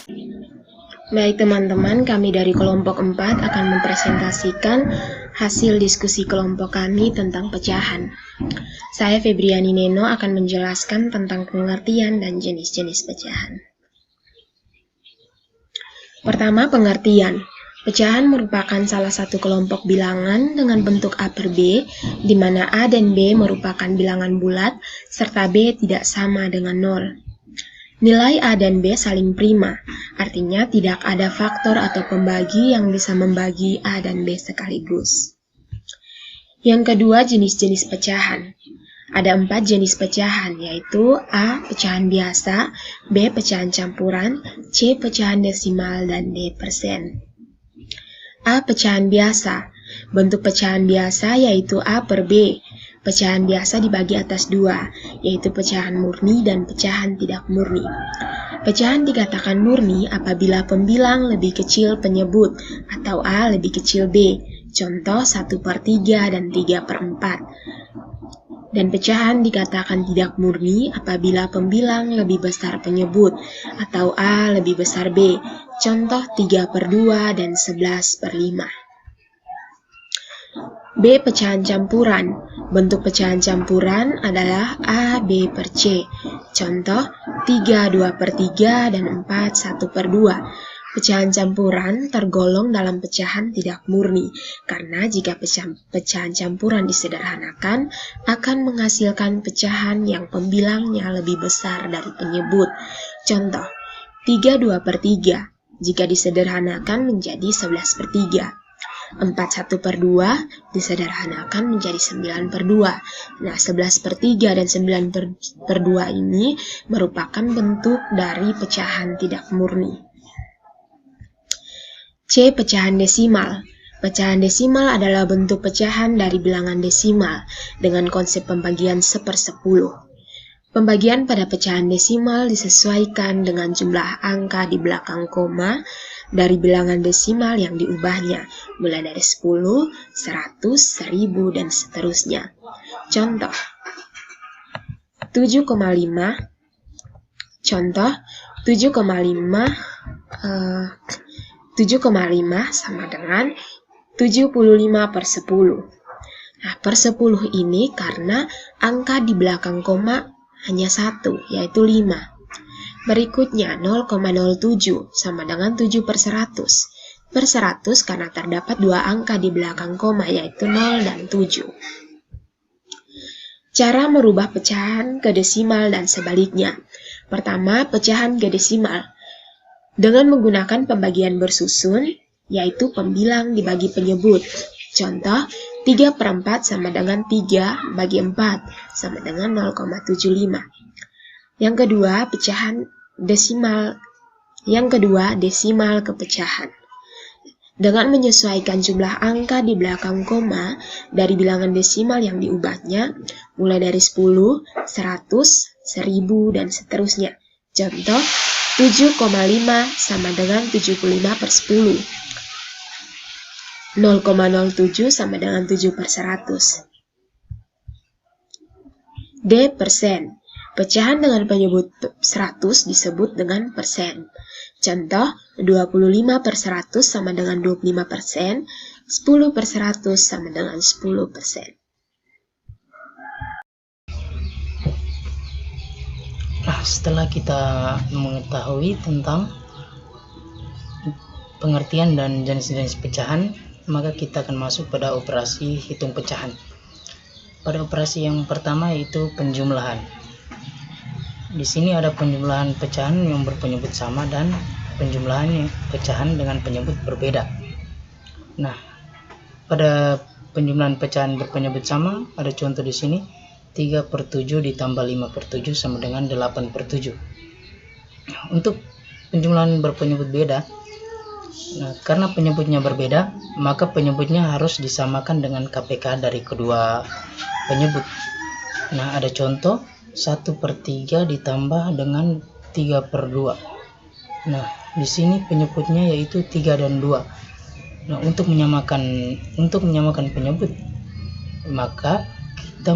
Baik teman-teman, kami dari kelompok 4 akan mempresentasikan hasil diskusi kelompok kami tentang pecahan. Saya Febriani Neno akan menjelaskan tentang pengertian dan jenis-jenis pecahan. Pertama, pengertian. Pecahan merupakan salah satu kelompok bilangan dengan bentuk A per B, di mana A dan B merupakan bilangan bulat, serta B tidak sama dengan 0. Nilai A dan B saling prima, artinya tidak ada faktor atau pembagi yang bisa membagi A dan B sekaligus. Yang kedua, jenis-jenis pecahan. Ada 4 jenis pecahan, yaitu A. Pecahan biasa, B. Pecahan campuran, C. Pecahan desimal, dan D. persen. A. Pecahan biasa. Bentuk pecahan biasa yaitu A per B. Pecahan biasa dibagi atas 2, yaitu pecahan murni dan pecahan tidak murni. Pecahan dikatakan murni apabila pembilang lebih kecil penyebut, atau A lebih kecil B. Contoh 1/3 dan 3/4. Dan pecahan dikatakan tidak murni apabila pembilang lebih besar penyebut, atau A lebih besar B. Contoh 3/2 dan 11/5. B. Pecahan campuran. Bentuk pecahan campuran adalah A, B per C. Contoh 3 2/3 dan 4 1/2. Pecahan campuran tergolong dalam pecahan tidak murni, karena jika pecahan campuran disederhanakan, akan menghasilkan pecahan yang pembilangnya lebih besar dari penyebut. Contoh 3 2/3 jika disederhanakan menjadi 11/3. 4 1/2 disederhanakan menjadi 9/2. Nah, 11/3 dan 9/2 ini merupakan bentuk dari pecahan tidak murni. C. Pecahan desimal. Pecahan desimal adalah bentuk pecahan dari bilangan desimal dengan konsep pembagian 1/10. Pembagian pada pecahan desimal disesuaikan dengan jumlah angka di belakang koma dari bilangan desimal yang diubahnya, mulai dari 10, 100, 1000, dan seterusnya. Contoh 7,5. Contoh 7,5 sama dengan 75/10. Nah, per 10 ini karena angka di belakang koma hanya 1, yaitu 5. Berikutnya 0,07 sama dengan 7/100. Per 100 karena terdapat 2 angka di belakang koma, yaitu 0 dan 7. Cara merubah pecahan ke desimal dan sebaliknya. Pertama, pecahan ke desimal. Dengan menggunakan pembagian bersusun, yaitu pembilang dibagi penyebut. Contoh, 3/4 sama dengan 3 bagi 4 sama dengan 0,75. Yang kedua, desimal ke pecahan. Dengan menyesuaikan jumlah angka di belakang koma dari bilangan desimal yang diubahnya, mulai dari 10, 100, 1000, dan seterusnya. Contoh, 7,5 sama dengan 75/10. 0,07 sama dengan 7/100. D. Persen. Pecahan dengan penyebut 100 disebut dengan persen. Contoh, 25/100 sama dengan 25%, 10/100 sama dengan 10%. Nah, setelah kita mengetahui tentang pengertian dan jenis-jenis pecahan, maka kita akan masuk pada operasi hitung pecahan. Pada operasi yang pertama yaitu penjumlahan. Di sini ada penjumlahan pecahan yang berpenyebut sama dan penjumlahan pecahan dengan penyebut berbeda. Nah, pada penjumlahan pecahan berpenyebut sama ada contoh di sini 3/7 ditambah 5/7 sama dengan 8/7. Untuk penjumlahan berpenyebut beda, nah, karena penyebutnya berbeda, maka penyebutnya harus disamakan dengan KPK dari kedua penyebut. Nah, ada contoh 1/3 ditambah dengan 3/2. Nah, di sini penyebutnya yaitu 3 dan 2. Nah, untuk menyamakan penyebut, maka kita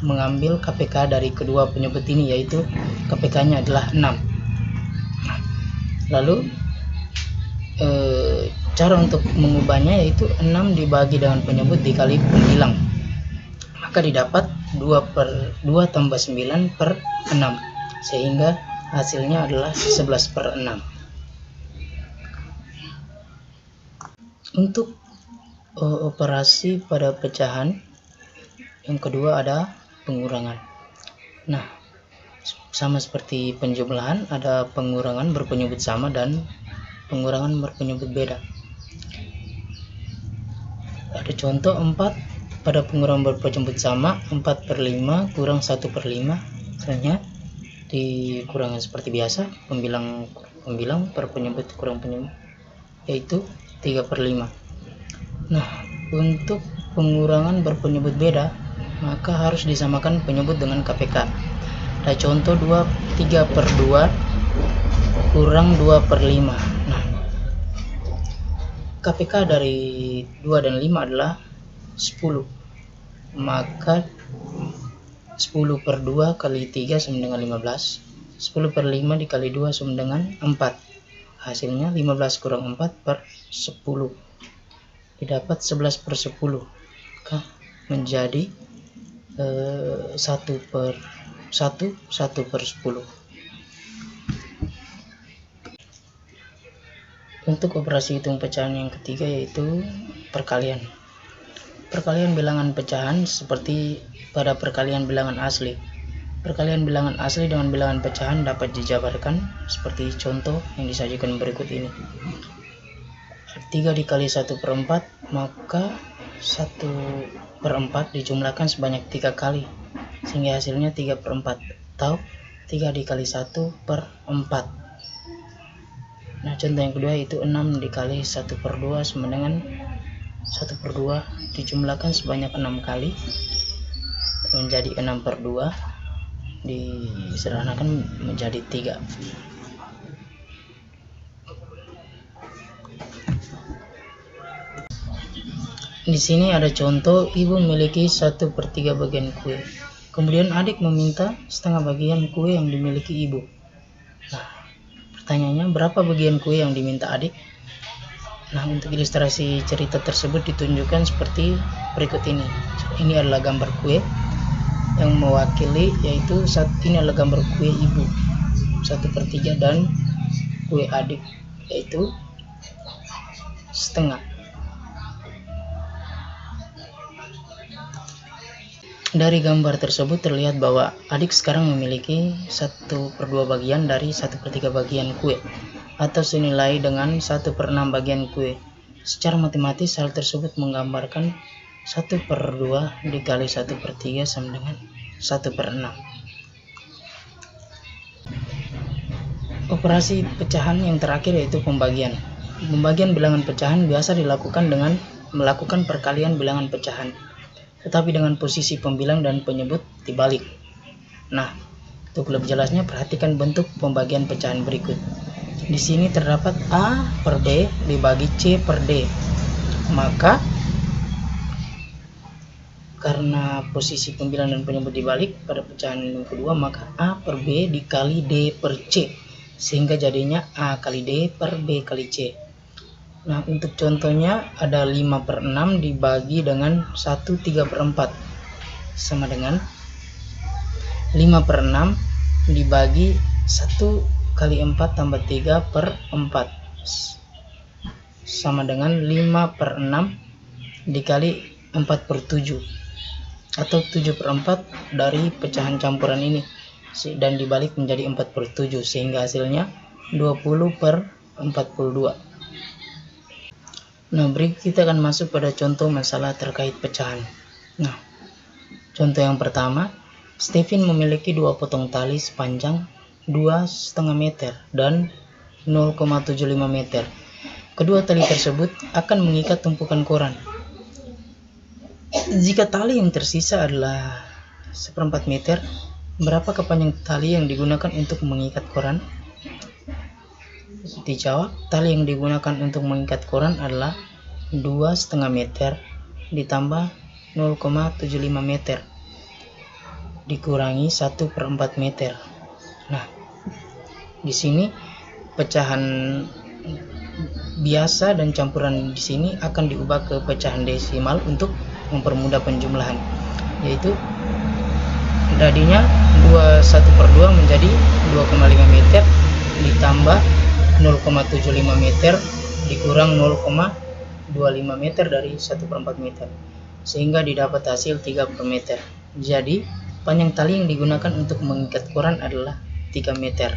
mengambil KPK dari kedua penyebut ini, yaitu KPK-nya adalah 6. Lalu cara untuk mengubahnya yaitu 6 dibagi dengan penyebut dikali pembilang, maka didapat 2 tambah 9 per 6, sehingga hasilnya adalah 11 per 6. Untuk operasi pada pecahan yang kedua ada pengurangan. Nah, sama seperti penjumlahan, ada pengurangan berpenyebut sama dan pengurangan berpenyebut beda. Ada contoh 4 pada pengurangan berpenyebut sama, 4 per 5 kurang 1 per 5. Misalnya dikurangan seperti biasa, pembilang per penyebut kurang penyebut, yaitu 3 per 5. Nah, untuk pengurangan berpenyebut beda, maka harus disamakan penyebut dengan KPK. Ada contoh 3 per 2 kurang 2 per 5. Nah, KPK dari 2 dan 5 adalah 10. Maka 10 per 2 kali 3 sama dengan 15. 10 per 5 dikali 2 sama dengan 4. Hasilnya 15 kurang 4 per 10. Didapat 11 per 10. Maka menjadi 1 per 10. Untuk operasi hitung pecahan yang ketiga yaitu perkalian. Perkalian bilangan pecahan seperti pada perkalian bilangan asli. Perkalian bilangan asli dengan bilangan pecahan dapat dijabarkan seperti contoh yang disajikan berikut ini. 3 dikali 1 per 4, maka 1 per 4 dijumlahkan sebanyak 3 kali, sehingga hasilnya 3 per 4, atau 3 dikali 1 per 4. Nah, contoh yang kedua yaitu 6 dikali 1 per 2 sama dengan 1 per 2 dijumlahkan sebanyak 6 kali, menjadi 6 per 2, disederhanakan menjadi 3. Di sini ada contoh, ibu memiliki 1 per 3 bagian kue. Kemudian adik meminta setengah bagian kue yang dimiliki ibu. Nah, pertanyaannya, berapa bagian kue yang diminta adik? Nah, untuk ilustrasi cerita tersebut ditunjukkan seperti berikut ini. Ini adalah gambar kue yang mewakili, yaitu ini adalah gambar kue ibu 1 per 3 dan kue adik yaitu setengah. Dari gambar tersebut terlihat bahwa adik sekarang memiliki 1 per 2 bagian dari 1 per 3 bagian kue, atau senilai dengan 1 per 6 bagian kue. Secara matematis hal tersebut menggambarkan 1 per 2 dikali 1 per 3 sama dengan 1 per 6. Operasi pecahan yang terakhir yaitu pembagian. Pembagian bilangan pecahan biasa dilakukan dengan melakukan perkalian bilangan pecahan, tetapi dengan posisi pembilang dan penyebut dibalik. Nah, untuk lebih jelasnya perhatikan bentuk pembagian pecahan berikut. Di sini terdapat A per B dibagi C per D. Maka karena posisi pembilang dan penyebut dibalik pada pecahan yang kedua, maka A per B dikali D per C, sehingga jadinya A kali D per B kali C. Nah, untuk contohnya ada 5 per 6 dibagi dengan 1 3 per 4 sama dengan 5 per 6 dibagi 1 kali 4 tambah 3 per 4 sama dengan 5 per 6 dikali 4 per 7 atau 7 per 4 dari pecahan campuran ini dan dibalik menjadi 4 per 7, sehingga hasilnya 20 per 42. Nah, berikut kita akan masuk pada contoh masalah terkait pecahan. Nah, contoh yang pertama, Stephen memiliki 2 potong tali sepanjang 2,5 meter dan 0,75 meter. Kedua tali tersebut akan mengikat tumpukan koran. Jika tali yang tersisa adalah 1/4 meter, berapa kepanjang tali yang digunakan untuk mengikat koran? Dijawab, tali yang digunakan untuk mengikat koran adalah 2,5 meter ditambah 0,75 meter dikurangi 1/4 meter. Nah, di sini pecahan biasa dan campuran di sini akan diubah ke pecahan desimal untuk mempermudah penjumlahan, yaitu tadinya 1/2 menjadi 2,5 meter ditambah 0,75 meter dikurang 0,25 meter dari 1/4 meter, sehingga didapat hasil 3 per meter. Jadi panjang tali yang digunakan untuk mengikat koran adalah 3 meter.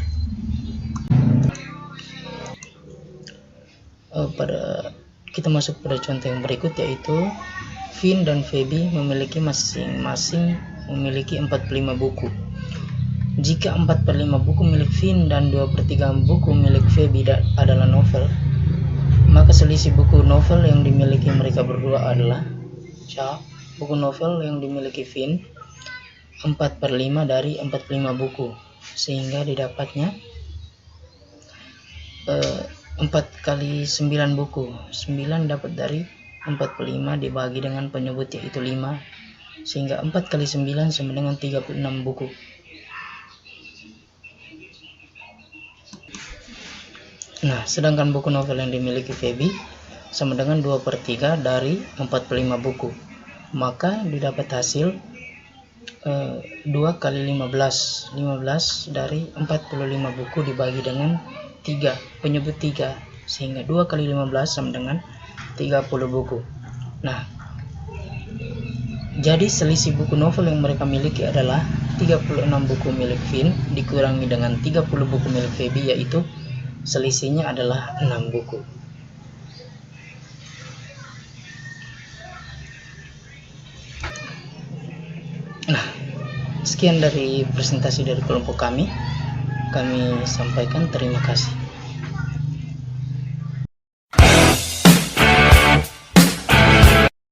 Kita masuk pada contoh yang berikut, yaitu Vin dan Feby memiliki masing-masing 45 buku. Jika 4/5 buku milik Vin dan 2/3 buku milik Feby adalah novel, maka selisih buku novel yang dimiliki mereka berdua adalah buku novel yang dimiliki Vin 4/5 dari 45 buku, sehingga didapatnya 4 kali 9 buku. 9 dapat dari 45 dibagi dengan penyebut yaitu 5, sehingga 4 kali 9 sama dengan 36 buku. Nah, sedangkan buku novel yang dimiliki Feby sama dengan 2/3 dari 45 buku. Maka didapat hasil 2 kali 15. 15 dari 45 buku dibagi dengan 3, penyebut 3, sehingga 2 kali 15 sama dengan 30 buku. Nah, jadi selisih buku novel yang mereka miliki adalah 36 buku milik Vin dikurangi dengan 30 buku milik Feby, yaitu selisihnya adalah 6 buku. Nah, sekian dari presentasi dari kelompok kami. Kami sampaikan terima kasih.